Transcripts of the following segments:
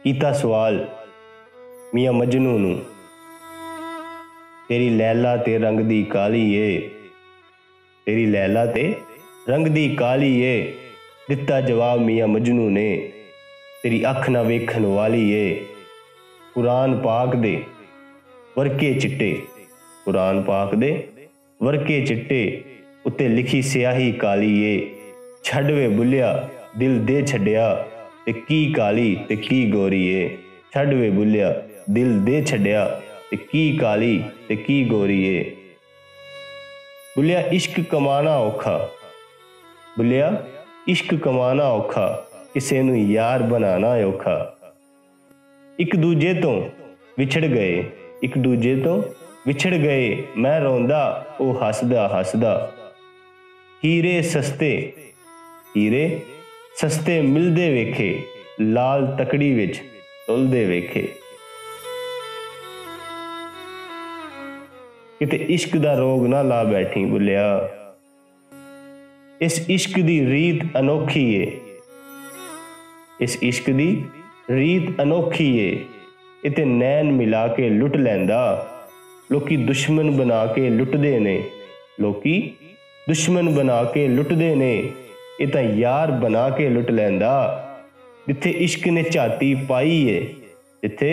कीता सवाल मियां मजनू नूं, तेरी लैला ते रंग दी काली ए, तेरी लैला ते रंग दी काली ए। दिता जवाब मियां मजनू ने, तेरी अख ना वेखन वाली ए। कुरान पाक दे वरके चिट्टे, कुरान पाक दे वरके चिट्टे, उत्ते लिखी स्याही काली ए। छड्ड वे बुलिया दिल दे छड्डिया, ते की काली ते की गोरी ए। छड्ड वे बुलिया दिल दे छड्डिया, ते की काली ते की गोरी ए। बुलिया इश्क कमाना औखा, बुलिया इश्क कमाना औखा, किसे नूं यार बनाना औखा। एक दूजे तो विछड़ गए, एक दूजे तो विछड़ गए, मैं रोंदा ओ हसदा हसदा। हीरे सस्ते, हीरे सस्ते मिलदे वेखे, लाल तकड़ी विच तुलदे वेखे। किते इश्क दा रोग ना ला बैठी बुलिया, इस इश्क दी रीत अनोखी है, इस इश्क दी रीत अनोखी है। इते नैन मिला के लुट लैंदा, लोकी दुश्मन बना के लुटदे ने, लोकी दुश्मन बना के लुटदे ने। ये तां यार बना के लुट लैंदा। जिथे इश्क ने झाती पाई है, जिथे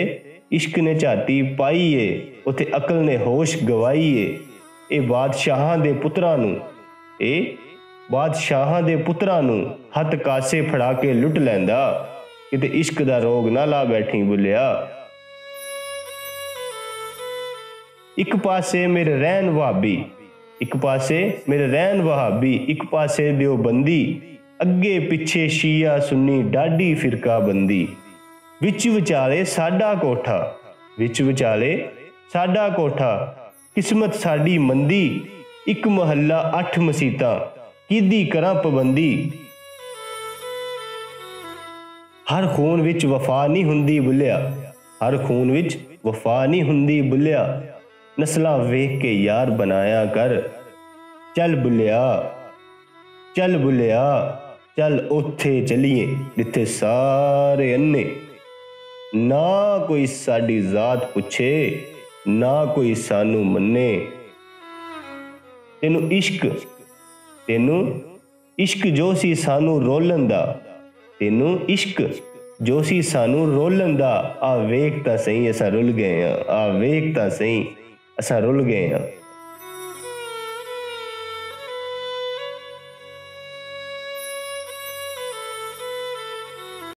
इश्क ने झाती पाई है, उथे अकल ने होश गवाई है। ये बादशाहां दे पुत्रां नूं, ये बादशाहां दे पुत्रां नूं हथ कासे फड़ा के लुट लैंदा। किते इश्क दा रोग ना ला बैठी बुलिया। एक पासे मेरे रहन वहाबी, एक पासे मेरे रहन वहाबी, एक पासे देवबंदी, अगे पिछे शिया सुन्नी डाडी फिरका बंदी। विच विचाले साडा कोठा, विच विचाले साडा कोठा, किस्मत साडी मंदी, एक महल्ला 8 मसीतां, किदी करां पाबंदी। हर खून विच वफा नहीं हुंदी बुलिया, हर खून विच वफा नहीं हुंदी बुलिया। नस्लां वेख के यार बनाया कर, चल बुलिया, चल बुलिया, चल उत्थे चलिए जिथे सारे अन्ने। ना कोई साडी जात पुछे, ना कोई सानू मन्ने। तेनू इश्क, तेनू इश्क जो सी सानू रोलन दा, तेनू इश्क जो सी सानू रोलन दा। आ वेख तां सही असां रुल गए हां, आ वेख तां सही असां रुल गए हां।